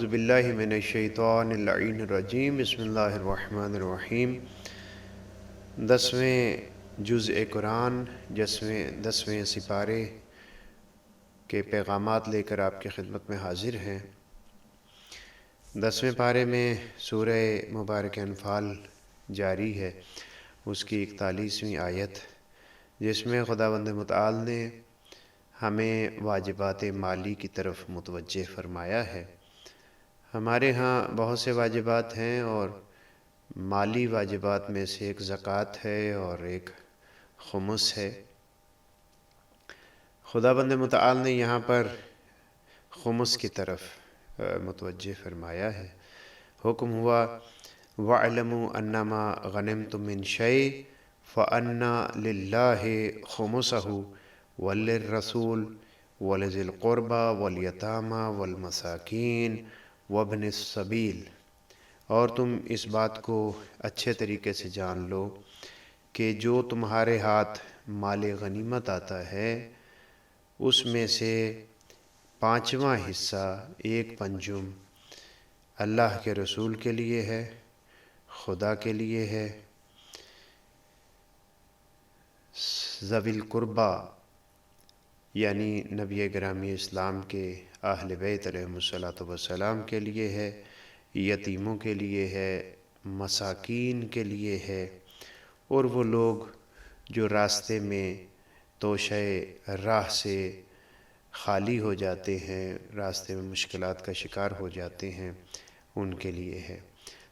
اعوذ باللہ من الشیطان اللعین الرجیم بسم اللہ الرحمن الرحیم 10ویں جزء قرآن 10ویں سپارے کے پیغامات لے کر آپ کی خدمت میں حاضر ہیں۔ 10ویں پارے میں سورہ مبارک انفال جاری ہے، اس کی 41ویں آیت، جس میں خداوند متعال نے ہمیں واجبات مالی کی طرف متوجہ فرمایا ہے۔ ہمارے ہاں بہت سے واجبات ہیں، اور مالی واجبات میں سے ایک زکوٰۃ ہے اور ایک خمس ہے۔ خداوند متعال نے یہاں پر خمس کی طرف متوجہ فرمایا ہے۔ حکم ہوا وَاعْلَمُوا أَنَّمَا غَنِمْتُم مِّن شَيْءٍ فَأَنَّ لِلَّهِ خُمُسَهُ وَلِلرَّسُولِ وَلِذِي الْقُرْبَى وَالْيَتَامَى وَالْمَسَاكِينِ وَابْنِ السَّبِيلِ، اور تم اس بات کو اچھے طریقے سے جان لو کہ جو تمہارے ہاتھ مال غنیمت آتا ہے اس میں سے 5واں حصہ 1/5 اللہ کے رسول کے لیے ہے، خدا کے لیے ہے، ذوی القربہ یعنی نبی گرامی اسلام کے اہل بیت علیہم السلام کے لیے ہے، یتیموں کے لیے ہے، مساکین کے لیے ہے، اور وہ لوگ جو راستے میں توشہ راہ سے خالی ہو جاتے ہیں، راستے میں مشکلات کا شکار ہو جاتے ہیں، ان کے لیے ہے۔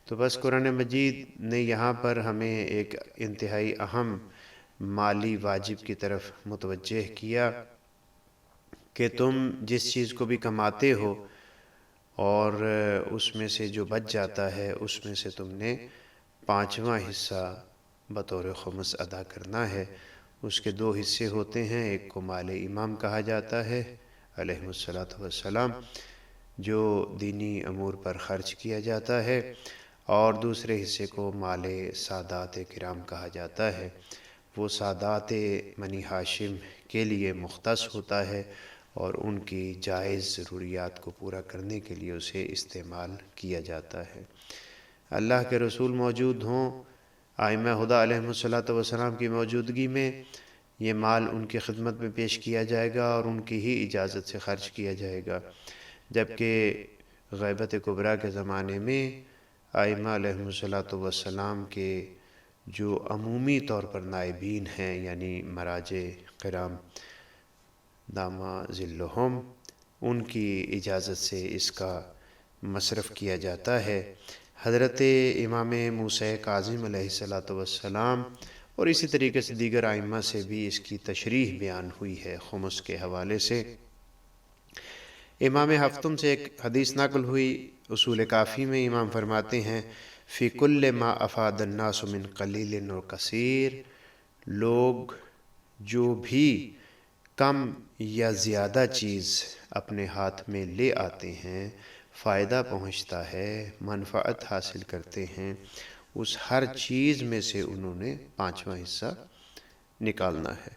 تو بس قرآن مجید نے یہاں پر ہمیں ایک انتہائی اہم مالی واجب کی طرف متوجہ کیا کہ تم جس چیز کو بھی کماتے ہو اور اس میں سے جو بچ جاتا ہے اس میں سے تم نے 5واں حصہ بطور خمس ادا کرنا ہے۔ اس کے 2 حصے ہوتے ہیں، ایک کو مال امام کہا جاتا ہے علیہ السلام، جو دینی امور پر خرچ کیا جاتا ہے، اور دوسرے حصے کو مال سادات کرام کہا جاتا ہے۔ وہ سادات بنی ہاشم کے لیے مختص ہوتا ہے اور ان کی جائز ضروریات کو پورا کرنے کے لیے اسے استعمال کیا جاتا ہے۔ اللہ کے رسول موجود ہوں، ائمہ ہدی علیہم السلام کی موجودگی میں یہ مال ان کی خدمت میں پیش کیا جائے گا اور ان کی ہی اجازت سے خرچ کیا جائے گا، جبکہ غیبت کبریٰ کے زمانے میں ائمہ علیہم السلام کے جو عمومی طور پر نائبین ہیں، یعنی مراجع کرام دامہ ظلہم، ان کی اجازت سے اس کا مصرف کیا جاتا ہے۔ حضرت امام موسیٰ کاظم علیہ السلام اور اسی طریقے سے دیگر ائمہ سے بھی اس کی تشریح بیان ہوئی ہے خمس کے حوالے سے۔ امام ہفتم سے ایک حدیث نقل ہوئی، اصول کافی میں امام فرماتے ہیں فی کل ما افاد الناس من قلیل و کثیر، لوگ جو بھی کم یا زیادہ چیز اپنے ہاتھ میں لے آتے ہیں، فائدہ پہنچتا ہے، منفعت حاصل کرتے ہیں، اس ہر چیز میں سے انہوں نے 5واں حصہ نکالنا ہے۔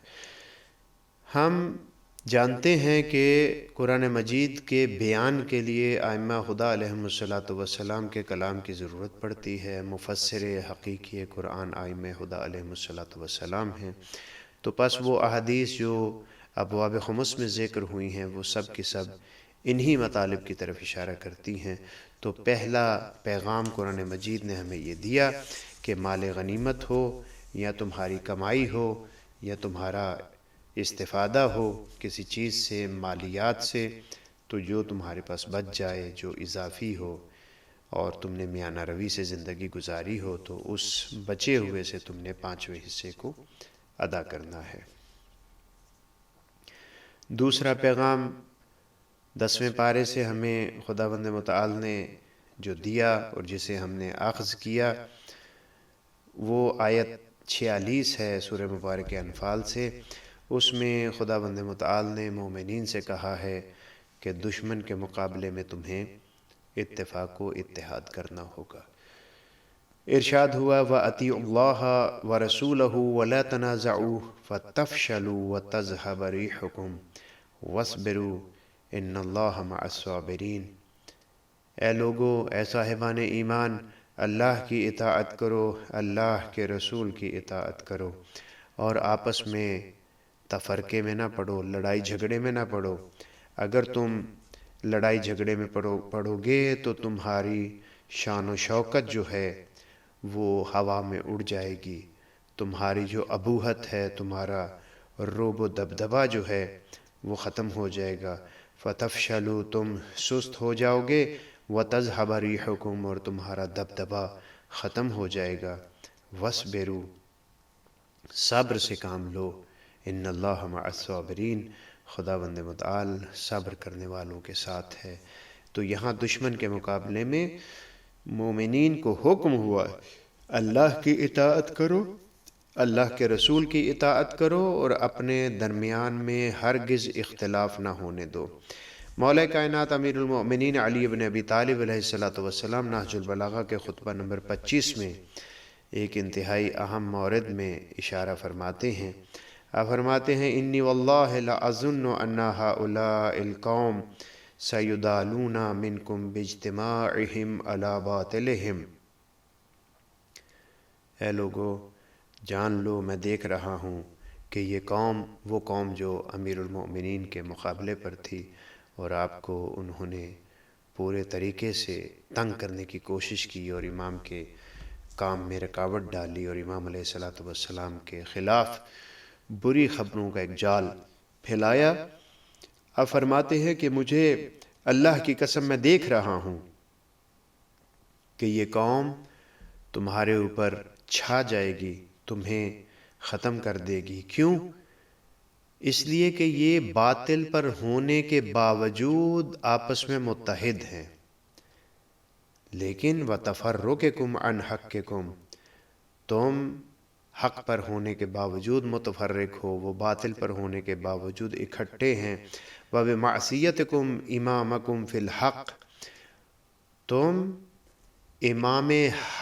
ہم جانتے ہیں کہ قرآن مجید کے بیان کے لیے ائمہ خدا علیہم السلام کے کلام کی ضرورت پڑتی ہے۔ مفسر حقیقی قرآن ائمہ خدا علیہم السلام ہیں، تو پس وہ احادیث جو ابواب خمس میں ذکر ہوئی ہیں وہ سب کی سب انہی مطالب کی طرف اشارہ کرتی ہیں۔ تو پہلا پیغام قرآن مجید نے ہمیں یہ دیا کہ مال غنیمت ہو یا تمہاری کمائی ہو یا تمہارا استفادہ ہو کسی چیز سے، مالیات سے، تو جو تمہارے پاس بچ جائے، جو اضافی ہو، اور تم نے میانہ روی سے زندگی گزاری ہو، تو اس بچے ہوئے سے تم نے 5ویں حصے کو ادا کرنا ہے۔ دوسرا پیغام 10ویں پارے سے ہمیں خداوند متعال نے جو دیا اور جسے ہم نے اخذ کیا، وہ آیت 46 ہے سورہ مبارک انفال سے۔ اس میں خداوند متعال نے مومنین سے کہا ہے کہ دشمن کے مقابلے میں تمہیں اتفاق و اتحاد کرنا ہوگا۔ ارشاد ہوا وَأَطِیعُوا اللَّهَ وَرَسُولَهُ وَلَا تَنَازَعُوا فَتَفْشَلُوا وَتَذْهَبَ رِیحُکُمْ وَاصْبِرُوا إِنَّ اللَّهَ مَعَ الصَّابِرِینَ۔ اے لوگو، اے صاحبان ایمان، اللہ کی اطاعت کرو، اللہ کے رسول کی اطاعت کرو، اور آپس میں تفرقے میں نہ پڑو، لڑائی جھگڑے میں نہ پڑو۔ اگر تم لڑائی جھگڑے میں پڑو گے تو تمہاری شان و شوکت جو ہے وہ ہوا میں اڑ جائے گی، تمہاری جو ابوہت ہے، تمہارا رعب و دبدبہ جو ہے وہ ختم ہو جائے گا۔ فتفشلوا، تم سست ہو جاؤ گے، وتذہب ریحکم، اور تمہارا دبدبہ ختم ہو جائے گا۔ وصبروا، صبر سے کام لو، ان اللہ مع الصابرین، خداوند متعال صبر کرنے والوں کے ساتھ ہے۔ تو یہاں دشمن کے مقابلے میں مومنین کو حکم ہوا اللہ کی اطاعت کرو، اللہ کے رسول کی اطاعت کرو، اور اپنے درمیان میں ہرگز اختلاف نہ ہونے دو۔ مولا کائنات امیر المؤمنین علی بن ابی طالب علیہ السلام نہج البلاغہ کے خطبہ نمبر 25 میں ایک انتہائی اہم مورد میں اشارہ فرماتے ہیں۔ آپ فرماتے ہیں انی واللہ لأظن ان ہؤلاء القوم سیدالون منکم باجتماعہم علی باطلہم۔ اے لوگو، جان لو، میں دیکھ رہا ہوں کہ یہ قوم، وہ قوم جو امیر المؤمنین کے مقابلے پر تھی، اور آپ کو انہوں نے پورے طریقے سے تنگ کرنے کی کوشش کی اور امام کے کام میں رکاوٹ ڈالی، اور امام علیہ السلام کے خلاف بری خبروں کا ایک جال پھیلایا۔ اب فرماتے ہیں کہ مجھے اللہ کی قسم میں دیکھ رہا ہوں کہ یہ قوم تمہارے اوپر چھا جائے گی، تمہیں ختم کر دے گی۔ کیوں؟ اس لیے کہ یہ باطل پر ہونے کے باوجود آپس میں متحد ہیں، لیکن وَتَفَرُّقِكُمْ عَنْ حَقِّكُمْ، تم حق پر ہونے کے باوجود متفرق ہو، وہ باطل پر ہونے کے باوجود اکٹھے ہیں۔ وَبِمَعْصِيَتِكُمْ إِمَامَكُمْ فِي الْحَقِّ، تم امام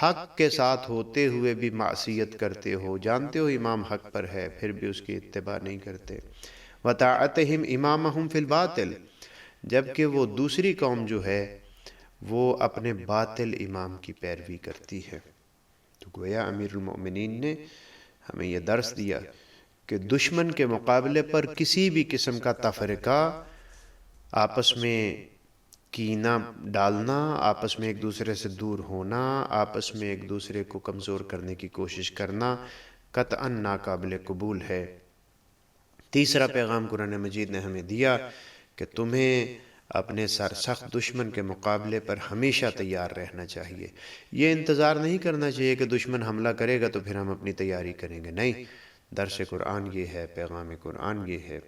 حق کے ساتھ ہوتے ہوئے بھی معصیت کرتے ہو، جانتے ہو امام حق پر ہے پھر بھی اس کی اتباع نہیں کرتے۔ وَطَاعَتِهِمْ إِمَامَهُمْ فِي الْبَاطِلِ، جبکہ وہ دوسری قوم جو ہے وہ اپنے باطل امام کی پیروی کرتی ہے۔ تو گویا امیر المؤمنین نے ہمیں یہ درس دیا کہ دشمن کے مقابلے پر کسی بھی قسم کا تفرقہ، آپس میں کینہ ڈالنا، آپس میں ایک دوسرے سے دور ہونا، آپس میں ایک دوسرے کو کمزور کرنے کی کوشش کرنا قطعاً ناقابل قبول ہے۔ تیسرا پیغام قرآن مجید نے ہمیں دیا کہ تمہیں اپنے سرسخت دشمن کے مقابلے پر ہمیشہ تیار رہنا چاہیے۔ یہ انتظار نہیں کرنا چاہیے کہ دشمن حملہ کرے گا تو پھر ہم اپنی تیاری کریں گے، نہیں۔ درس قرآن یہ ہے، پیغام قرآن یہ ہے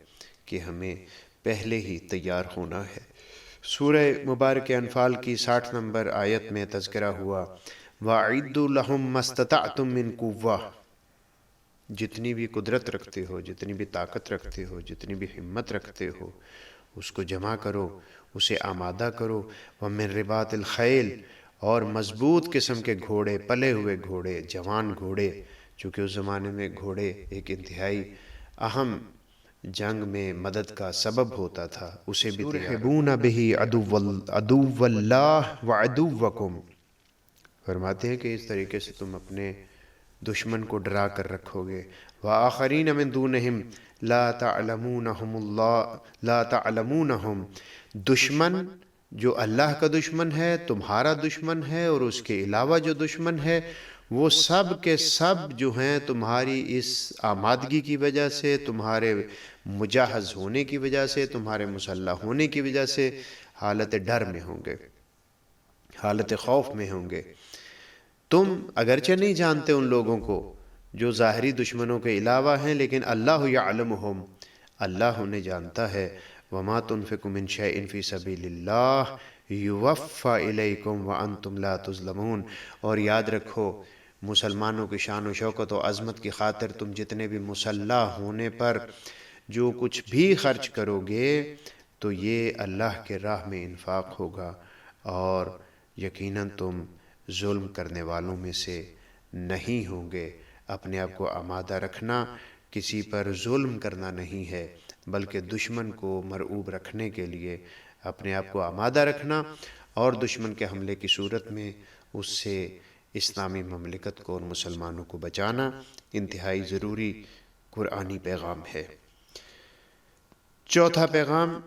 کہ ہمیں پہلے ہی تیار ہونا ہے۔ سورہ مبارک انفال کی 60 نمبر آیت میں تذکرہ ہوا وَأَعِدُّوا لَهُم مَّا اسْتَطَعْتُم مِّن قُوَّةٍ، جتنی بھی قدرت رکھتے ہو، جتنی بھی طاقت رکھتے ہو، جتنی بھی ہمت رکھتے ہو، اس کو جمع کرو، اسے آمادہ کرو۔ وَمِن رِبَاطِ الْخَيْلِ، اور مضبوط قسم کے گھوڑے، پلے ہوئے گھوڑے، جوان گھوڑے، چونکہ اس زمانے میں گھوڑے ایک انتہائی اہم جنگ میں مدد کا سبب ہوتا تھا، اسے بھی ترہبون بہ عدو اللہ وعدوکم، فرماتے ہیں کہ اس طریقے سے تم اپنے دشمن کو ڈرا کر رکھو گے۔ وآخرین من دونہم لا تعلمونہم، دشمن جو اللہ کا دشمن ہے، تمہارا دشمن ہے، اور اس کے علاوہ جو دشمن ہے وہ سب کے سب جو ہیں تمہاری اس آمادگی کی وجہ سے، تمہارے مجہز ہونے کی وجہ سے، تمہارے مسلح ہونے کی وجہ سے حالت ڈر میں ہوں گے، حالت خوف میں ہوں گے۔ تم اگرچہ نہیں جانتے ان لوگوں کو جو ظاہری دشمنوں کے علاوہ ہیں، لیکن اللہ یعلمہم، اللہ انہیں جانتا ہے۔ وما تنفقوا من شیء فی سبیل اللہ یوفی الیکم وانتم لا تظلمون، اور یاد رکھو مسلمانوں کی شان و شوکت و عظمت کی خاطر تم جتنے بھی مسلح ہونے پر جو کچھ بھی خرچ کرو گے تو یہ اللہ کے راہ میں انفاق ہوگا، اور یقیناً تم ظلم کرنے والوں میں سے نہیں ہوں گے۔ اپنے آپ کو آمادہ رکھنا کسی پر ظلم کرنا نہیں ہے، بلکہ دشمن کو مرعوب رکھنے کے لیے اپنے آپ کو آمادہ رکھنا، اور دشمن کے حملے کی صورت میں اس سے اسلامی مملکت کو اور مسلمانوں کو بچانا انتہائی ضروری قرآنی پیغام ہے۔ چوتھا پیغام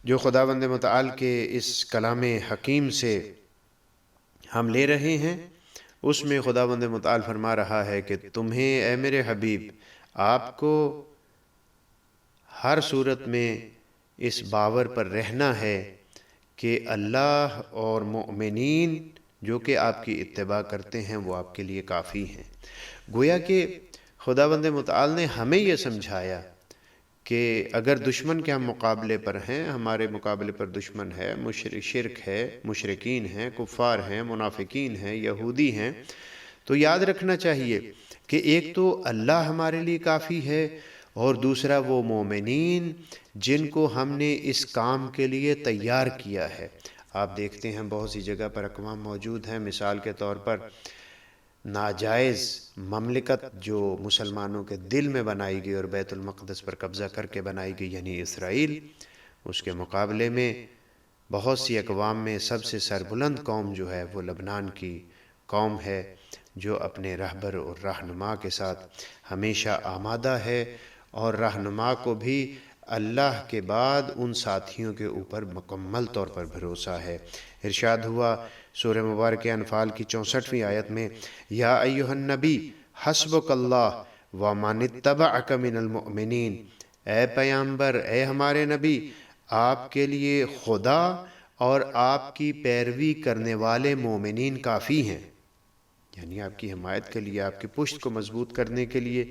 جو خداوند متعال کے اس کلام حکیم سے ہم لے رہے ہیں، اس میں خداوند متعال فرما رہا ہے کہ تمہیں اے میرے حبیب، آپ کو ہر صورت میں اس باور پر رہنا ہے کہ اللہ اور مؤمنین جو کہ آپ کی اتباع کرتے ہیں وہ آپ کے لیے کافی ہیں۔ گویا کہ خداوند متعال نے ہمیں یہ سمجھایا کہ اگر دشمن کے ہم مقابلے پر ہیں، ہمارے مقابلے پر دشمن ہے، شرک ہے، مشرکین ہیں، کفار ہیں، منافقین ہیں، یہودی ہیں، تو یاد رکھنا چاہیے کہ ایک تو اللہ ہمارے لیے کافی ہے، اور دوسرا وہ مومنین جن کو ہم نے اس کام کے لیے تیار کیا ہے۔ آپ دیکھتے ہیں بہت سی جگہ پر اقوام موجود ہیں، مثال کے طور پر ناجائز مملکت جو مسلمانوں کے دل میں بنائی گئی اور بیت المقدس پر قبضہ کر کے بنائی گئی، یعنی اسرائیل، اس کے مقابلے میں بہت سی اقوام میں سب سے سربلند قوم جو ہے وہ لبنان کی قوم ہے، جو اپنے رہبر اور رہنما کے ساتھ ہمیشہ آمادہ ہے، اور رہنما کو بھی اللہ کے بعد ان ساتھیوں کے اوپر مکمل طور پر بھروسہ ہے۔ ارشاد ہوا سورہ مبارکہ انفال کی 64ویں آیت میں، یا ایھا النبی حسبک اللہ ومن اتبعک من المؤمنین، اے پیامبر، اے ہمارے نبی، آپ کے لیے خدا اور آپ کی پیروی کرنے والے مومنین کافی ہیں، یعنی آپ کی حمایت کے لیے، آپ کی پشت کو مضبوط کرنے کے لیے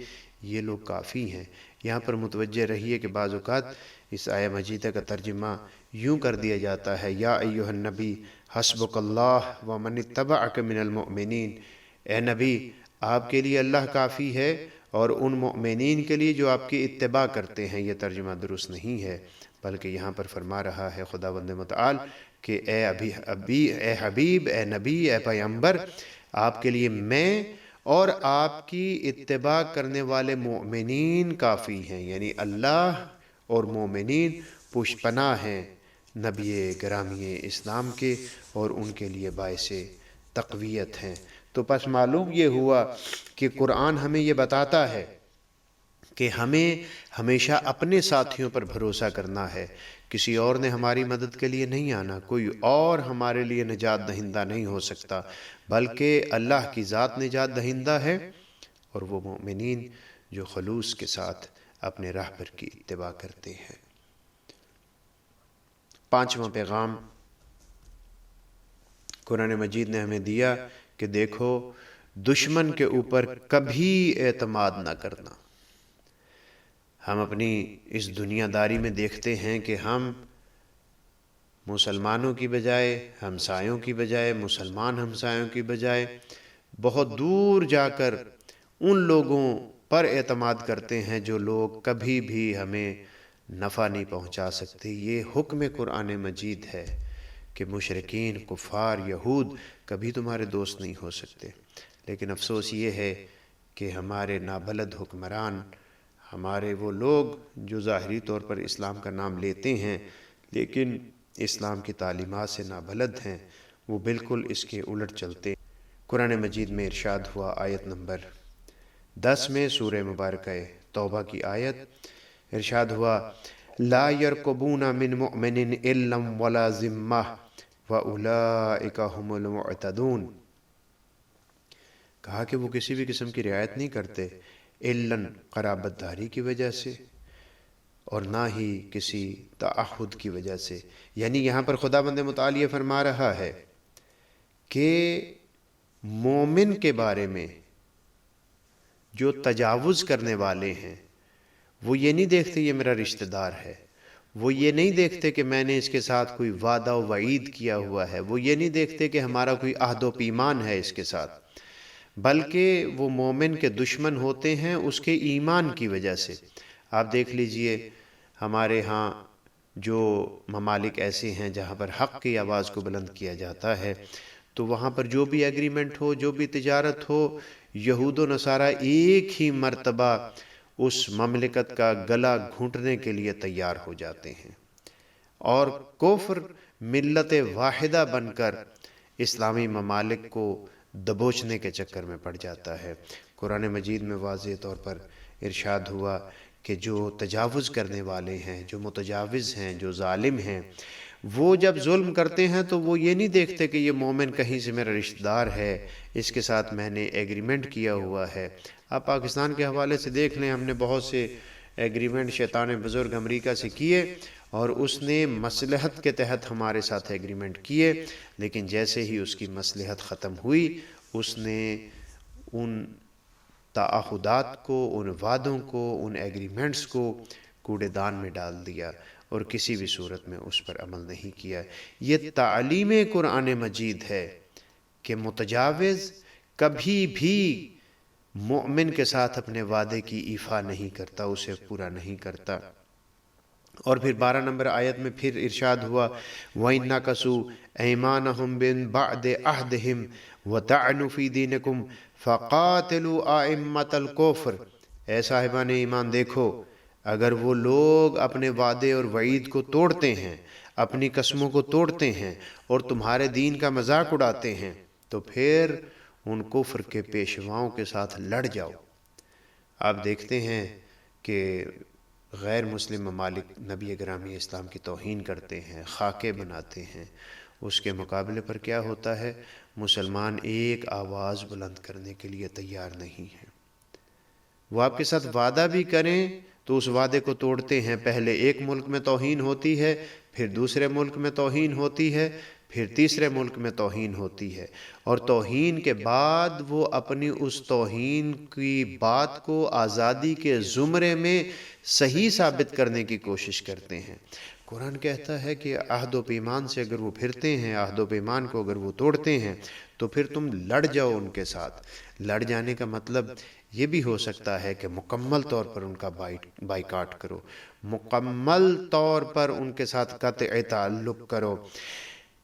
یہ لوگ کافی ہیں۔ یہاں پر متوجہ رہیے کہ بعض اوقات اس آیہ مجیدہ کا ترجمہ یوں کر دیا جاتا ہے، یا ایھا النبی حسبک اللہ ومن اتبعک من المؤمنین، اے نبی آپ کے لیے اللہ کافی ہے اور ان مؤمنین کے لیے جو آپ کی اتباع کرتے ہیں۔ یہ ترجمہ درست نہیں ہے، بلکہ یہاں پر فرما رہا ہے خداوند متعال کہ اے حبیب، اے نبی، اے پیغمبر، آپ کے لیے میں اور آپ کی اتباع کرنے والے مومنین کافی ہیں، یعنی اللہ اور مومنین پشت پناہ ہیں نبی گرامی اسلام کے، اور ان کے لیے باعث تقویت ہیں۔ تو پس معلوم یہ ہوا کہ قرآن ہمیں یہ بتاتا ہے کہ ہمیں ہمیشہ اپنے ساتھیوں پر بھروسہ کرنا ہے، کسی اور نے ہماری مدد کے لیے نہیں آنا، کوئی اور ہمارے لیے نجات دہندہ نہیں ہو سکتا، بلکہ اللہ کی ذات نجات دہندہ ہے، اور وہ مومنین جو خلوص کے ساتھ اپنے رہبر کی اتباع کرتے ہیں۔ پانچواں پیغام قرآن مجید نے ہمیں دیا کہ دیکھو دشمن کے اوپر کبھی اعتماد نہ کرنا۔ ہم اپنی اس دنیا داری میں دیکھتے ہیں کہ ہم مسلمانوں کی بجائے، ہمسایوں کی بجائے، مسلمان ہمسایوں کی بجائے بہت دور جا کر ان لوگوں پر اعتماد کرتے ہیں جو لوگ کبھی بھی ہمیں نفع نہیں پہنچا سکتے۔ یہ حکم قرآن مجید ہے کہ مشرکین، کفار، یہود کبھی تمہارے دوست نہیں ہو سکتے، لیکن افسوس یہ ہے کہ ہمارے نابلد حکمران، ہمارے وہ لوگ جو ظاہری طور پر اسلام کا نام لیتے ہیں لیکن اسلام کی تعلیمات سے نابلد ہیں، وہ بالکل اس کے الٹ چلتے ہیں۔ قرآن مجید میں ارشاد ہوا آیت نمبر 10 میں، سورہ مبارکہ توبہ کی آیت، ارشاد ہوا لا يرقبون من مؤمن الا ولا ذمہ واولئک هم المعتدون، کہا کہ وہ کسی بھی قسم کی رعایت نہیں کرتے الا قرابت داری کی وجہ سے، اور نہ ہی کسی تعہد کی وجہ سے۔ یعنی یہاں پر خداوند متعال یہ فرما رہا ہے کہ مومن کے بارے میں جو تجاوز کرنے والے ہیں، وہ یہ نہیں دیکھتے یہ میرا رشتہ دار ہے، وہ یہ نہیں دیکھتے کہ میں نے اس کے ساتھ کوئی وعدہ و وعید کیا ہوا ہے، وہ یہ نہیں دیکھتے کہ ہمارا کوئی عہد و پیمان ہے اس کے ساتھ، بلکہ وہ مومن کے دشمن ہوتے ہیں اس کے ایمان کی وجہ سے۔ آپ دیکھ لیجئے ہمارے ہاں جو ممالک ایسے ہیں جہاں پر حق کی آواز کو بلند کیا جاتا ہے، تو وہاں پر جو بھی ایگریمنٹ ہو، جو بھی تجارت ہو، یہود و نصارہ ایک ہی مرتبہ اس مملکت کا گلا گھونٹنے کے لیے تیار ہو جاتے ہیں، اور کفر ملت واحدہ بن کر اسلامی ممالک کو دبوچنے کے چکر میں پڑ جاتا ہے۔ قرآن مجید میں واضح طور پر ارشاد ہوا کہ جو تجاوز کرنے والے ہیں، جو متجاوز ہیں، جو ظالم ہیں، وہ جب ظلم کرتے ہیں تو وہ یہ نہیں دیکھتے کہ یہ مومن کہیں سے میرا رشتہ دار ہے، اس کے ساتھ میں نے ایگریمنٹ کیا ہوا ہے۔ آپ پاکستان کے حوالے سے دیکھ لیں، ہم نے بہت سے ایگریمنٹ شیطان بزرگ امریکہ سے کیے اور اس نے مصلحت کے تحت ہمارے ساتھ ایگریمنٹ کیے، لیکن جیسے ہی اس کی مصلحت ختم ہوئی، اس نے ان تعہدات کو، ان وعدوں کو، ان ایگریمنٹس کو کوڑے دان میں ڈال دیا اور کسی بھی صورت میں اس پر عمل نہیں کیا۔ یہ تعلیم قرآن مجید ہے کہ متجاوز کبھی بھی مومن کے ساتھ اپنے وعدے کی ایفا نہیں کرتا، اسے پورا نہیں کرتا۔ اور پھر 12 نمبر آیت میں پھر ارشاد ہوا وَإِن نَكَثُوا أَيْمَانَهُم مِّن بَعْدِ عَهْدِهِمْ وَطَعَنُوا فِي دِينِكُمْ فَقَاتِلُوا أَئِمَّةَ الْكُفْرِ۔ اے صاحبان ایمان دیکھو، اگر وہ لوگ اپنے وعدے اور وعید کو توڑتے ہیں، اپنی قسموں کو توڑتے ہیں اور تمہارے دین کا مذاق اڑاتے ہیں، تو پھر ان کفر کے پیشواؤں کے ساتھ لڑ جاؤ۔ آپ دیکھتے ہیں کہ غیر مسلم ممالک نبی گرامی اسلام کی توہین کرتے ہیں، خاکے بناتے ہیں، اس کے مقابلے پر کیا ہوتا ہے؟ مسلمان ایک آواز بلند کرنے کے لیے تیار نہیں ہیں۔ وہ آپ کے ساتھ وعدہ بھی کریں تو اس وعدے کو توڑتے ہیں۔ پہلے ایک ملک میں توہین ہوتی ہے، پھر دوسرے ملک میں توہین ہوتی ہے، پھر تیسرے ملک میں توہین ہوتی ہے، اور توہین کے بعد وہ اپنی اس توہین کی بات کو آزادی کے زمرے میں صحیح ثابت کرنے کی کوشش کرتے ہیں۔ قرآن کہتا ہے کہ عہد و پیمان سے اگر وہ پھرتے ہیں، عہد و پیمان کو اگر وہ توڑتے ہیں تو پھر تم لڑ جاؤ ان کے ساتھ۔ لڑ جانے کا مطلب یہ بھی ہو سکتا ہے کہ مکمل طور پر ان کا بائیکاٹ کرو، مکمل طور پر ان کے ساتھ قطع تعلق کرو۔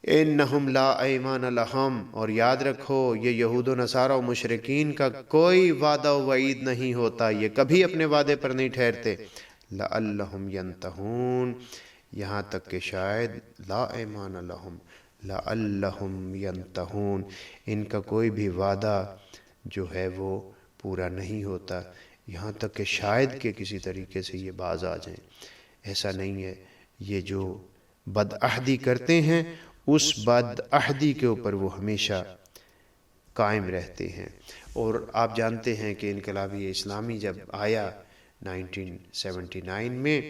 انہم لا ایمان لہم، اور یاد رکھو یہ یہود و نصارہ و مشرکین کا کوئی وعدہ و وعید نہیں ہوتا، یہ کبھی اپنے وعدے پر نہیں ٹھہرتے۔ لعلہم ینتہون، یہاں تک کہ شاید لا ایمان لہم لعلہم ینتہون، ان کا کوئی بھی وعدہ جو ہے وہ پورا نہیں ہوتا، یہاں تک کہ شاید کہ کسی طریقے سے یہ باز آ جائیں۔ ایسا نہیں ہے، یہ جو بدعہدی کرتے ہیں اس بدعہدی کے اوپر وہ ہمیشہ قائم رہتے ہیں۔ اور آپ جانتے ہیں کہ انقلابی اسلامی جب آیا 1979 میں،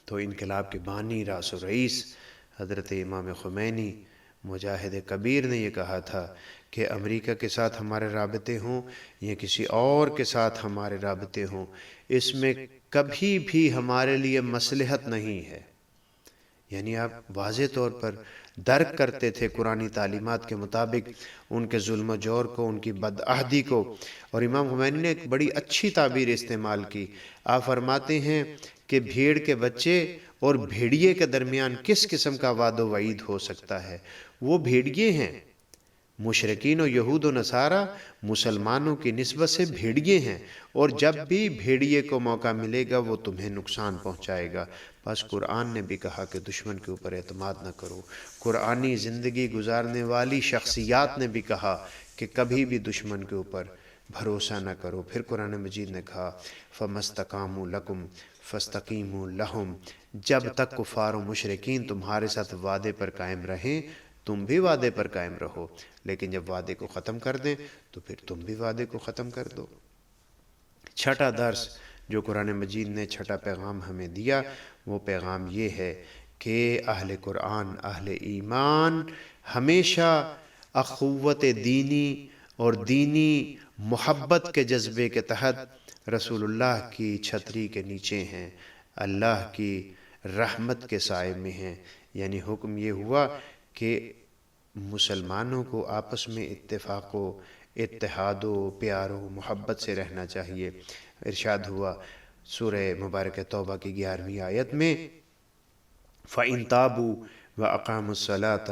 تو انقلاب کے بانی راس و رئیس حضرت امام خمینی مجاہد کبیر نے یہ کہا تھا کہ امریکہ کے ساتھ ہمارے رابطے ہوں یا کسی اور کے ساتھ ہمارے رابطے ہوں، اس میں کبھی بھی ہمارے لیے مصلحت نہیں ہے۔ یعنی آپ واضح طور پر درک کرتے تھے قرآنی تعلیمات کے مطابق ان کے ظلم و جور کو، ان کی بدعہدی کو۔ اور امام خمینی نے ایک بڑی اچھی تعبیر استعمال کی۔ آپ فرماتے ہیں کہ بھیڑ کے بچے اور بھیڑیے کے درمیان کس قسم کا وعد و وعید ہو سکتا ہے؟ وہ بھیڑیے ہیں، مشرکین و یہود و نصارہ مسلمانوں کی نسبت سے بھیڑیے ہیں، اور جب بھی بھیڑیے کو موقع ملے گا وہ تمہیں نقصان پہنچائے گا۔ بس قرآن نے بھی کہا کہ دشمن کے اوپر اعتماد نہ کرو، قرآنی زندگی گزارنے والی شخصیات نے بھی کہا کہ کبھی بھی دشمن کے اوپر بھروسہ نہ کرو۔ پھر قرآن مجید نے کہا فَمَسْتَقَامُوا لَكُمْ فَاسْتَقِیمُوا لَهُمْ، جب تک کفار و مشرکین تمہارے ساتھ وعدے پر قائم رہیں تم بھی وعدے پر قائم رہو، لیکن جب وعدے کو ختم کر دیں تو پھر تم بھی وعدے کو ختم کر دو۔ چھٹا درس جو قرآن مجید نے، چھٹا پیغام ہمیں دیا، وہ پیغام یہ ہے کہ اہل قرآن، اہل ایمان ہمیشہ اخوت دینی اور دینی محبت کے جذبے کے تحت رسول اللہ کی چھتری کے نیچے ہیں، اللہ کی رحمت کے سائے میں ہیں۔ یعنی حکم یہ ہوا کہ مسلمانوں کو آپس میں اتفاق و اتحاد و پیار و محبت سے رہنا چاہیے۔ ارشاد ہوا سورہ مبارک توبہ کی 11ویں آیت میں فَإِن تَابُوا وَأَقَامُوا الصَّلَاةَ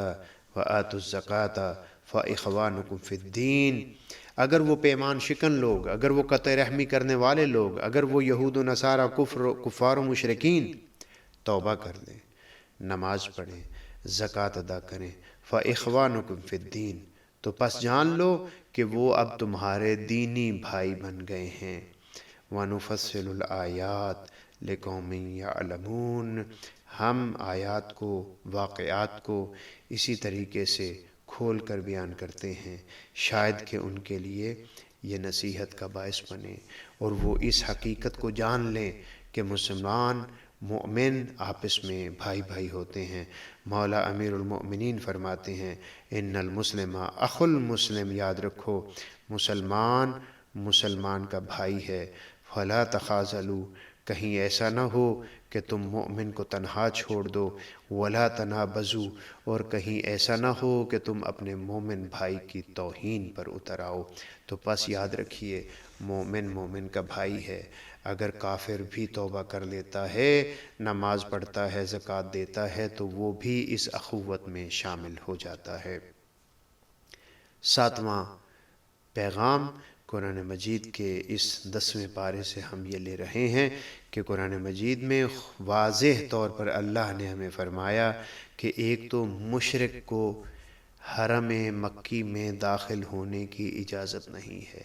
وَآتُوا الزَّكَاةَ فَإِخْوَانُكُمْ فِي الدِّينِ، اگر وہ پیمان شکن لوگ، اگر وہ قطع رحمی کرنے والے لوگ، اگر وہ یہود و نصارہ کفار و مشرکین توبہ کر لیں، نماز پڑھیں، زکوٰۃ ادا کریں۔ فَإِخْوَانُكُمْ فِي الدِّينِ، تو پس جان لو کہ وہ اب تمہارے دینی بھائی بن گئے ہیں۔ وَنُفَصِّلُ الْآيَاتِ لِقَوْمٍ يَعْلَمُونَ، ہم آیات کو، واقعات کو اسی طریقے سے کھول کر بیان کرتے ہیں شاید کہ ان کے لیے یہ نصیحت کا باعث بنے اور وہ اس حقیقت کو جان لیں کہ مسلمان مومن آپس میں بھائی بھائی ہوتے ہیں۔ مولا امیر المؤمنین فرماتے ہیں ان المسلم اخو المسلم، یاد رکھو مسلمان مسلمان کا بھائی ہے۔ فلا تخاذلوا، کہیں ایسا نہ ہو کہ تم مومن کو تنہا چھوڑ دو۔ ولا تنابزوا، اور کہیں ایسا نہ ہو کہ تم اپنے مومن بھائی کی توہین پر اتر آؤ۔ تو پس یاد رکھیے مومن مومن کا بھائی ہے، اگر کافر بھی توبہ کر لیتا ہے، نماز پڑھتا ہے، زکوٰۃ دیتا ہے، تو وہ بھی اس اخوت میں شامل ہو جاتا ہے۔ 7واں پیغام قرآن مجید کے اس 10ویں پارے سے ہم یہ لے رہے ہیں کہ قرآن مجید میں واضح طور پر اللہ نے ہمیں فرمایا کہ ایک تو مشرک کو حرم مکی میں داخل ہونے کی اجازت نہیں ہے۔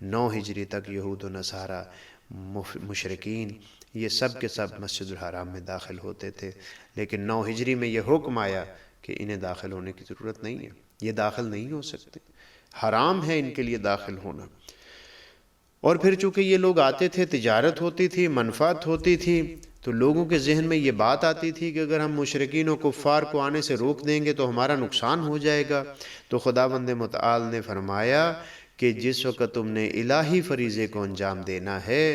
9 ہجری تک یہود و نصارہ مشرکین یہ سب کے سب مسجد الحرام میں داخل ہوتے تھے، لیکن 9 ہجری میں یہ حکم آیا کہ انہیں داخل ہونے کی ضرورت نہیں ہے، یہ داخل نہیں ہو سکتے، حرام ہے ان کے لیے داخل ہونا۔ اور پھر چونکہ یہ لوگ آتے تھے، تجارت ہوتی تھی، منفعت ہوتی تھی، تو لوگوں کے ذہن میں یہ بات آتی تھی کہ اگر ہم مشرکین و کفار کو آنے سے روک دیں گے تو ہمارا نقصان ہو جائے گا۔ تو خداوند متعال نے فرمایا کہ جس وقت تم نے الہی فریضے کو انجام دینا ہے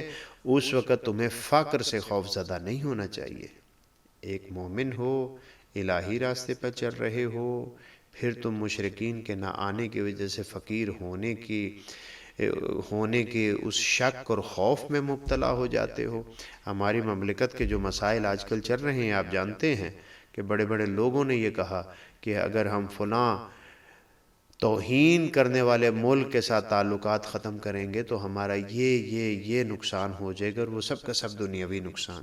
اس وقت تمہیں فقر سے خوف زدہ نہیں ہونا چاہیے۔ ایک مومن ہو، الہی راستے پر چل رہے ہو، پھر تم مشرکین کے نہ آنے کی وجہ سے فقیر ہونے کے اس شک اور خوف میں مبتلا ہو جاتے ہو۔ ہماری مملکت کے جو مسائل آج کل چل رہے ہیں، آپ جانتے ہیں کہ بڑے بڑے لوگوں نے یہ کہا کہ اگر ہم فلاں توہین کرنے والے ملک کے ساتھ تعلقات ختم کریں گے تو ہمارا یہ نقصان ہو جائے گا، اور وہ سب کا سب دنیاوی نقصان۔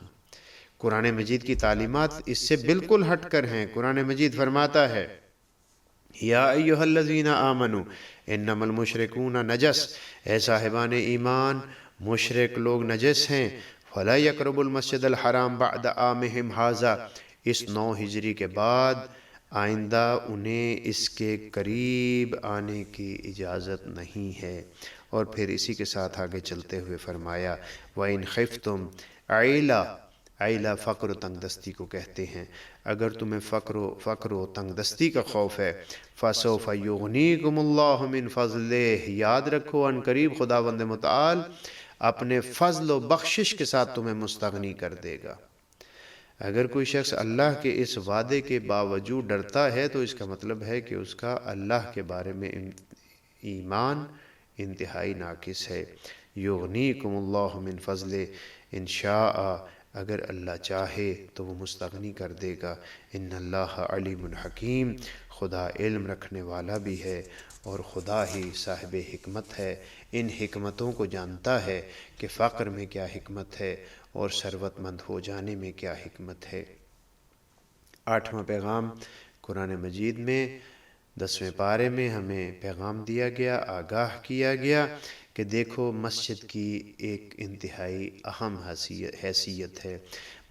قرآن مجید کی تعلیمات اس سے بالکل ہٹ کر ہیں۔ قرآن مجید فرماتا ہے یا ایہا الذین آمنوا انما المشرکون نجس، اے صاحبان ایمان مشرک لوگ نجس ہیں۔ فلا یقربوا المسجد الحرام بعد عامہم ھذا، اس 9 ہجری کے بعد آئندہ انہیں اس کے قریب آنے کی اجازت نہیں ہے۔ اور پھر اسی کے ساتھ آگے چلتے ہوئے فرمایا وَإِنْ خِفْتُمْ عَيْلًا، عیلہ فقر و تنگ دستی کو کہتے ہیں، اگر تمہیں فقر و تنگ دستی کا خوف ہے فَسَوْفَ يُغْنِيكُمُ اللَّهُ مِنْ فَضْلِهِ، یاد رکھو ان قریب خداوند متعال اپنے فضل و بخشش کے ساتھ تمہیں مستغنی کر دے گا۔ اگر کوئی شخص اللہ کے اس وعدے کے باوجود ڈرتا ہے تو اس کا مطلب ہے کہ اس کا اللہ کے بارے میں ایمان انتہائی ناقص ہے۔ یغنیکم اللہ من فضلہ، انشاء اگر اللہ چاہے تو وہ مستغنی کر دے گا۔ ان اللہ علیم حکیم، خدا علم رکھنے والا بھی ہے اور خدا ہی صاحب حکمت ہے، ان حکمتوں کو جانتا ہے کہ فقر میں کیا حکمت ہے اور ثروت مند ہو جانے میں کیا حکمت ہے۔ 8واں پیغام قرآن مجید میں 10ویں پارے میں ہمیں پیغام دیا گیا، آگاہ کیا گیا کہ دیکھو مسجد کی ایک انتہائی اہم حیثیت ہے۔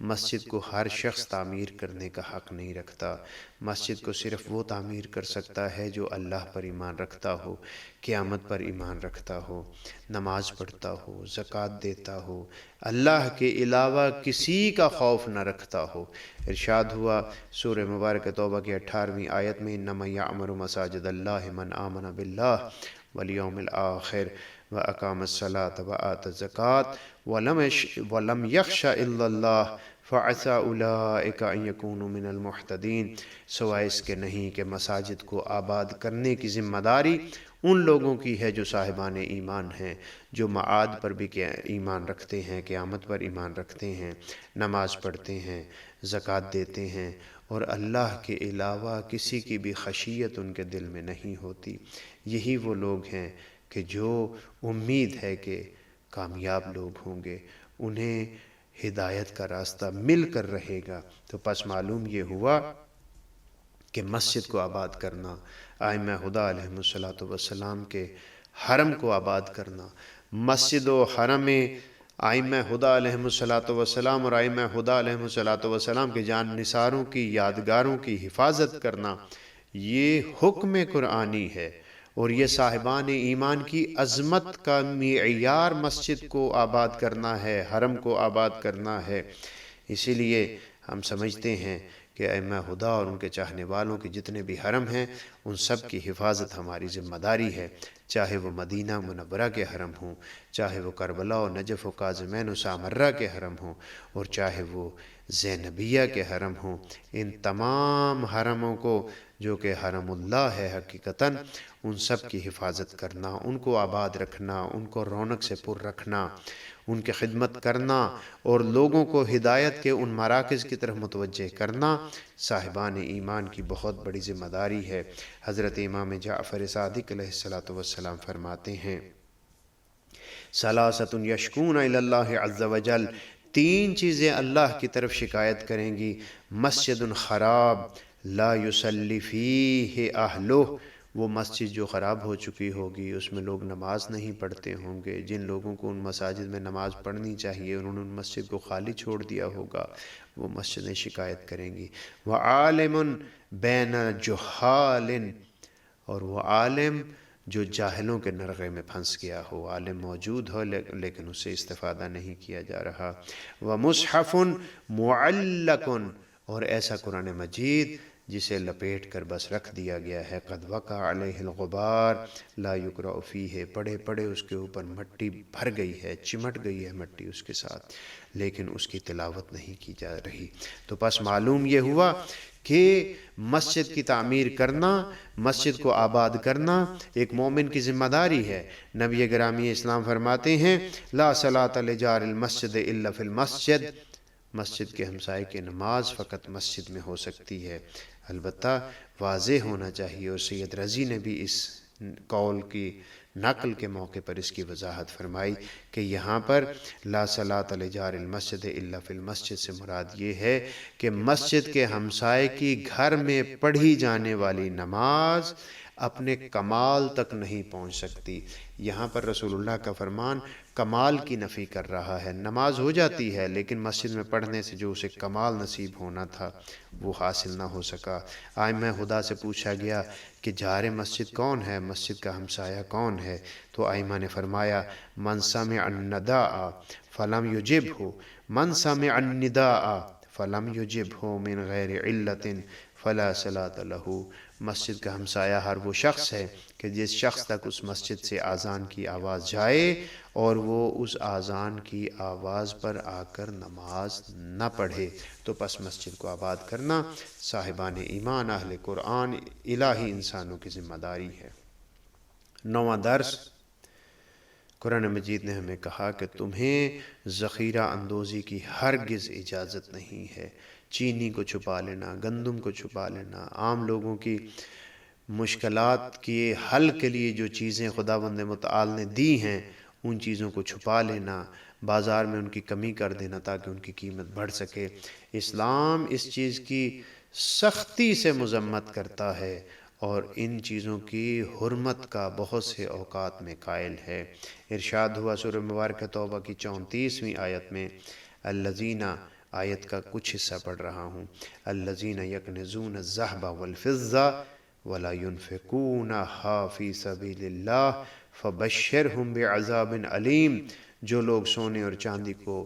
مسجد کو ہر شخص تعمیر کرنے کا حق نہیں رکھتا، مسجد کو صرف وہ تعمیر کر سکتا ہے جو اللہ پر ایمان رکھتا ہو، قیامت پر ایمان رکھتا ہو، نماز پڑھتا ہو، زکوٰۃ دیتا ہو، اللہ کے علاوہ کسی کا خوف نہ رکھتا ہو۔ ارشاد ہوا سورہ مبارکہ توبہ کی 18ویں آیت میں انما یعمر مساجد اللہ من آمن باللہ والیوم الآخر وَأَقَامَ الصَّلَاةَ وَآتَى الزَّكَاةَ وَلَمْ يَخْشَ إِلَّا اللَّهَ فَعَسَىٰ أُولَٰئِكَ أَن يَكُونُوا مِنَ الْمُحْتَدِينَ، سوائے اس کے نہیں کہ مساجد کو آباد کرنے کی ذمہ داری ان لوگوں کی ہے جو صاحبان ایمان ہیں، جو معاد پر بھی ایمان رکھتے ہیں، قیامت پر ایمان رکھتے ہیں، نماز پڑھتے ہیں، زکوٰۃ دیتے ہیں، اور اللہ کے علاوہ کسی کی بھی خشیت ان کے دل میں نہیں ہوتی۔ یہی وہ لوگ ہیں کہ جو امید ہے کہ کامیاب لوگ ہوں گے، انہیں ہدایت کا راستہ مل کر رہے گا۔ تو پس معلوم یہ ہوا کہ مسجد کو آباد کرنا، ائمہ خدا علیہ الصلوۃ والسلام کے حرم کو آباد کرنا، مسجد و حرم ائمہ خدا علیہ الصلوۃ والسلام اور ائمہ خدا علیہ الصلوۃ والسلام کے جان نثاروں کی یادگاروں کی حفاظت کرنا، یہ حکم قرآنی ہے، اور یہ صاحبان ایمان کی عظمت کا معیار مسجد کو آباد کرنا ہے، حرم کو آباد کرنا ہے۔ اسی لیے ہم سمجھتے ہیں کہ ائمہ خدا اور ان کے چاہنے والوں کے جتنے بھی حرم ہیں ان سب کی حفاظت ہماری ذمہ داری ہے، چاہے وہ مدینہ منورہ کے حرم ہوں، چاہے وہ کربلا و نجف و کاظمین و سامرہ کے حرم ہوں، اور چاہے وہ زینبیہ کے حرم ہوں۔ ان تمام حرموں کو جو کہ حرم اللہ ہے حقیقتاً، ان سب کی حفاظت کرنا، ان کو آباد رکھنا، ان کو رونق سے پر رکھنا، ان کی خدمت کرنا اور لوگوں کو ہدایت کے ان مراکز کی طرف متوجہ کرنا صاحبان ایمان کی بہت بڑی ذمہ داری ہے۔ حضرت امام جعفر صادق علیہ السلام فرماتے ہیں ثلاثۃ یشکون الی اللہ عز وجل، تین چیزیں اللہ کی طرف شکایت کریں گی، مسجد خراب لا یصلی فیہ اہلہ، وہ مسجد جو خراب ہو چکی ہوگی، اس میں لوگ نماز نہیں پڑھتے ہوں گے، جن لوگوں کو ان مساجد میں نماز پڑھنی چاہیے انہوں نے ان مسجد کو خالی چھوڑ دیا ہوگا، وہ مسجدیں شکایت کریں گی۔ وعالم بین جہال، اور وہ عالم جو جاہلوں کے نرغے میں پھنس گیا ہو، عالم موجود ہو لیکن اس سے استفادہ نہیں کیا جا رہا۔ ومصحف معلق، اور ایسا قرآن مجید جسے لپیٹ کر بس رکھ دیا گیا ہے، قد وقع علیہ الغبار لا یقرأ فیہ، پڑھے پڑھے اس کے اوپر مٹی بھر گئی ہے، چمٹ گئی ہے مٹی اس کے ساتھ، لیکن اس کی تلاوت نہیں کی جا رہی۔ تو پس معلوم یہ ہوا کہ مسجد کی تعمیر کرنا، مسجد کو آباد کرنا ایک مومن کی ذمہ داری ہے۔ نبی گرامی اسلام فرماتے ہیں لا صلاۃ لجار المسجد الا فی المسجد، مسجد کے ہمسائے کی نماز فقط مسجد میں ہو سکتی ہے۔ البتہ واضح ہونا چاہیے، اور سید رضی نے بھی اس قول کی نقل کے موقع پر اس کی وضاحت فرمائی کہ یہاں پر لا صلاۃ لجار المسجد الا فی المسجد سے مراد یہ ہے کہ مسجد کے ہمسائے کی گھر میں پڑھی جانے والی نماز اپنے کمال تک نہیں پہنچ سکتی۔ یہاں پر رسول اللہ کا فرمان کمال کی نفی کر رہا ہے، نماز ہو جاتی ہے لیکن مسجد میں پڑھنے سے جو اسے کمال نصیب ہونا تھا وہ حاصل نہ ہو سکا۔ ائمہ خدا سے پوچھا گیا کہ جار مسجد کون ہے، مسجد کا ہمسایہ کون ہے؟ تو ائمہ نے فرمایا من سمع النداء فلم یجبہ، من سمع النداء فلم یجبہ من غیر علت فلا صلاۃ لہ، مسجد کا ہمسایہ ہر وہ شخص ہے کہ جس شخص تک اس مسجد سے اذان کی آواز جائے اور وہ اس اذان کی آواز پر آ کر نماز نہ پڑھے، تو پس مسجد کو آباد کرنا صاحبان ایمان اہل قرآن الہی انسانوں کی ذمہ داری ہے۔ 9واں درس، قرآن مجید نے ہمیں کہا کہ تمہیں ذخیرہ اندوزی کی ہرگز اجازت نہیں ہے، چینی کو چھپا لینا، گندم کو چھپا لینا، عام لوگوں کی مشکلات کے حل کے لیے جو چیزیں خداوند متعال نے دی ہیں ان چیزوں کو چھپا لینا، بازار میں ان کی کمی کر دینا تاکہ ان کی قیمت بڑھ سکے۔ اسلام اس چیز کی سختی سے مذمت کرتا ہے اور ان چیزوں کی حرمت کا بہت سے اوقات میں قائل ہے۔ ارشاد ہوا سورہ مبارکہ توبہ کی 34ویں آیت میں، الذین، آیت کا کچھ حصہ پڑھ رہا ہوں، الذین یکنزون الذہب والفضہ ولا ينفقونها فی سبیل اللہ فبشرہم بعذاب علیم، جو لوگ سونے اور چاندی کو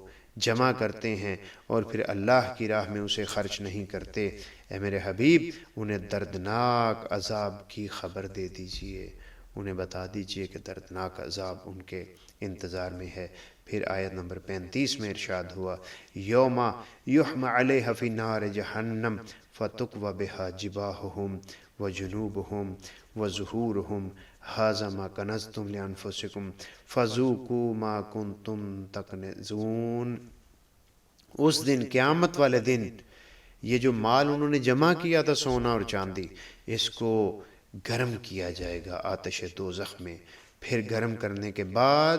جمع کرتے ہیں اور پھر اللہ کی راہ میں اسے خرچ نہیں کرتے، اے میرے حبیب انہیں دردناک عذاب کی خبر دے دیجئے، انہیں بتا دیجئے کہ دردناک عذاب ان کے انتظار میں ہے۔ پھر آیت نمبر 35 میں ارشاد ہوا یوم یحمى علیہ فی نار جہنم فتکوی بہا جباہہم وجنوبہم وظہورہم ھذا ما کنزتم لانفسکم فذوقوا ما کنتم تکنزون۔ اس دن، قیامت والے دن، یہ جو مال انہوں نے جمع کیا تھا سونا اور چاندی، اس کو گرم کیا جائے گا آتش دوزخ میں، پھر گرم کرنے کے بعد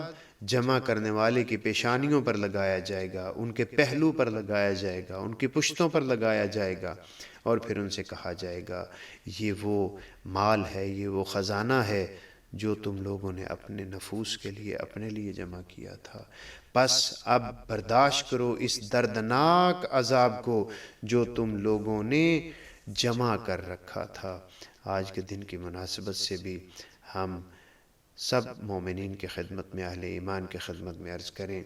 جمع کرنے والے کی پیشانیوں پر لگایا جائے گا، ان کے پہلو پر لگایا جائے گا، ان کی پشتوں پر لگایا جائے گا، اور پھر ان سے کہا جائے گا یہ وہ مال ہے، یہ وہ خزانہ ہے جو تم لوگوں نے اپنے نفوس کے لیے اپنے لیے جمع کیا تھا، پس اب برداشت کرو اس دردناک عذاب کو جو تم لوگوں نے جمع کر رکھا تھا۔ آج کے دن کی مناسبت سے بھی ہم سب مومنین کی خدمت میں، اہل ایمان کی خدمت میں عرض کریں،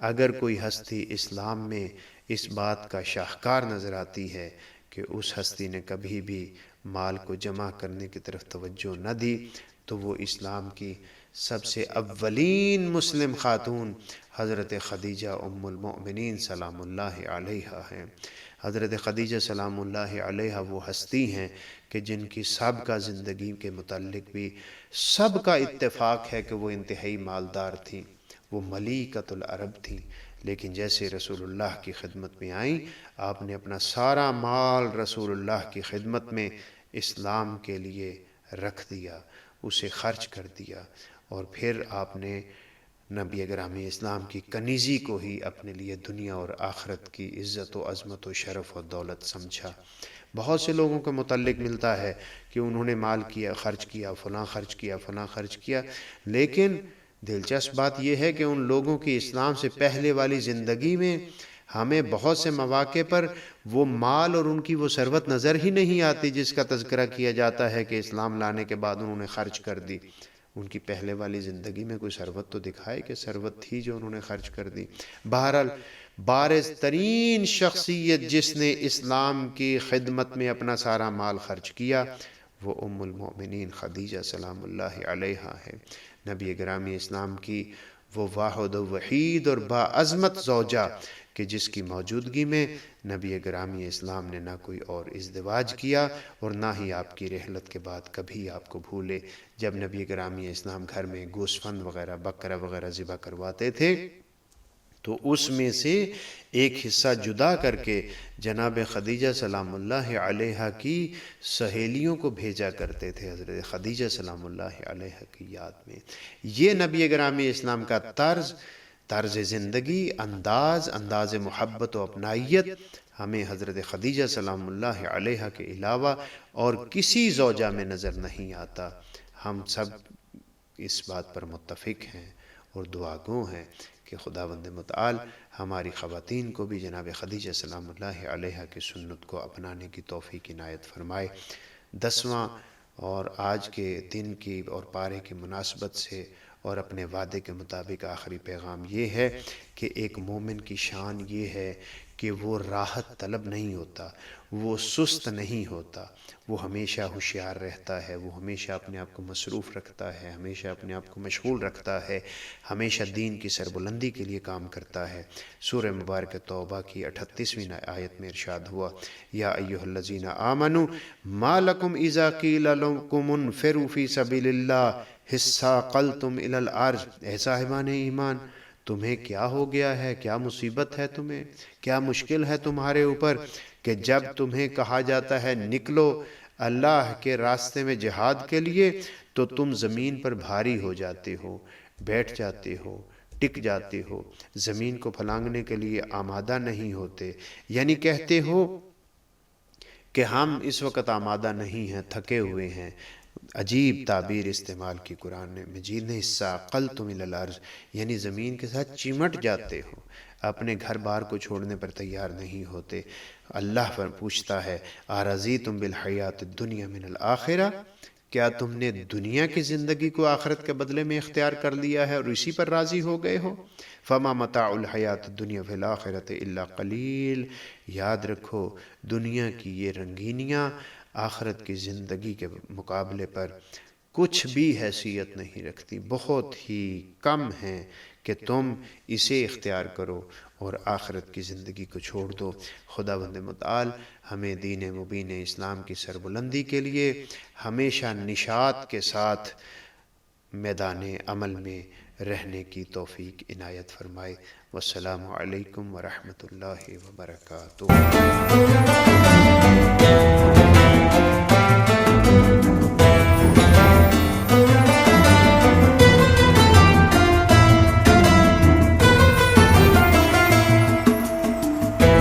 اگر کوئی ہستی اسلام میں اس بات کا شاہکار نظر آتی ہے کہ اس ہستی نے کبھی بھی مال کو جمع کرنے کی طرف توجہ نہ دی، تو وہ اسلام کی سب سے اولین مسلم خاتون حضرت خدیجہ ام المؤمنین سلام اللہ علیہا ہیں۔ حضرت خدیجہ سلام اللہ علیہا وہ ہستی ہیں کہ جن کی سابقہ زندگی کے متعلق بھی سب کا اتفاق ہے کہ وہ انتہائی مالدار تھیں، وہ ملیکۃ العرب تھیں، لیکن جیسے رسول اللہ کی خدمت میں آئیں، آپ نے اپنا سارا مال رسول اللہ کی خدمت میں اسلام کے لیے رکھ دیا، اسے خرچ کر دیا، اور پھر آپ نے نبی گرامی اسلام کی کنیزی کو ہی اپنے لیے دنیا اور آخرت کی عزت و عظمت و شرف و دولت سمجھا۔ بہت سے لوگوں کے متعلق ملتا ہے کہ انہوں نے مال کیا، خرچ کیا، فلاں خرچ کیا، فلاں خرچ کیا، لیکن دلچسپ بات یہ ہے کہ ان لوگوں کی اسلام سے پہلے والی زندگی میں ہمیں بہت سے مواقع پر وہ مال اور ان کی وہ ثروت نظر ہی نہیں آتی جس کا تذکرہ کیا جاتا ہے کہ اسلام لانے کے بعد انہوں نے خرچ کر دی۔ ان کی پہلے والی زندگی میں کوئی ثروت تو دکھائے کہ ثروت تھی جو انہوں نے خرچ کر دی۔ بہرحال بارز ترین شخصیت جس نے اسلام کی خدمت میں اپنا سارا مال خرچ کیا وہ ام المؤمنین خدیجہ سلام اللہ علیہا ہے، نبی گرامی اسلام کی وہ واحد و وحید اور باعظمت زوجہ کہ جس کی موجودگی میں نبی گرامی اسلام نے نہ کوئی اور ازدواج کیا اور نہ ہی آپ کی رحلت کے بعد کبھی آپ کو بھولے۔ جب نبی گرامی اسلام گھر میں گوسفند وغیرہ، بکرا وغیرہ ذبح کرواتے تھے تو اس میں سے ایک حصہ جدا کر کے جناب خدیجہ سلام اللہ علیہا کی سہیلیوں کو بھیجا کرتے تھے حضرت خدیجہ سلام اللہ علیہا کی یاد میں۔ یہ نبی گرامی اسلام کا طرز زندگی، انداز محبت و اپنائیت ہمیں حضرت خدیجہ سلام اللہ علیہا کے علاوہ اور کسی زوجہ میں نظر نہیں آتا۔ ہم سب اس بات پر متفق ہیں اور دعا گو ہیں کہ خداوند متعال ہماری خواتین کو بھی جناب خدیجہ سلام اللہ علیہا کی سنت کو اپنانے کی توفیق عنایت فرمائے۔ 10واں اور آج کے دن کی اور پارے کی مناسبت سے اور اپنے وعدے کے مطابق آخری پیغام یہ ہے کہ ایک مومن کی شان یہ ہے کہ وہ راحت طلب نہیں ہوتا، وہ سست نہیں ہوتا، وہ ہمیشہ ہوشیار رہتا ہے، وہ ہمیشہ اپنے آپ کو مصروف رکھتا ہے، ہمیشہ اپنے آپ کو مشغول رکھتا ہے، ہمیشہ دین کی سربلندی کے لیے کام کرتا ہے۔ سورہ مبارک توبہ کی 38ویں آیت میں ارشاد ہوا، یا ایھا الذین آمنوا ما لکم اذا قیل لکم انفروا فی سبیل اللہ اثاقلتم الی الارض، اے صاحبان ایمان تمہیں کیا ہو گیا ہے، کیا مصیبت ہے تمہیں، کیا مشکل ہے تمہارے اوپر کہ جب تمہیں کہا جاتا ہے نکلو اللہ کے راستے میں جہاد کے لیے تو تم زمین پر بھاری ہو جاتے ہو، بیٹھ جاتے ہو، ٹک جاتے ہو، زمین کو پھلانگنے کے لیے آمادہ نہیں ہوتے، یعنی کہتے ہو کہ ہم اس وقت آمادہ نہیں ہیں، تھکے ہوئے ہیں۔ عجیب تعبیر استعمال کی قرآن مجید نے، اثاقلتم الی الارض، یعنی زمین کے ساتھ چمٹ جاتے ہو، اپنے گھر بار کو چھوڑنے پر تیار نہیں ہوتے۔ اللہ پر پوچھتا ہے، ارضیتم بالحیات الدنیا من الآخرہ، کیا تم نے دنیا کی زندگی کو آخرت کے بدلے میں اختیار کر لیا ہے اور اسی پر راضی ہو گئے ہو؟ فما متاع الحیات الدنیا فی الآخرۃ الا قلیل، یاد رکھو دنیا کی یہ رنگینیاں آخرت کی زندگی کے مقابلے پر کچھ بھی حیثیت نہیں رکھتی، بہت ہی کم ہیں کہ تم اسے اختیار کرو اور آخرت کی زندگی کو چھوڑ دو۔ خداوند متعال ہمیں دین مبین اسلام کی سربلندی کے لیے ہمیشہ نشاط کے ساتھ میدان عمل میں رہنے کی توفیق عنایت فرمائے۔ والسلام علیکم ورحمۃ اللہ وبرکاتہ۔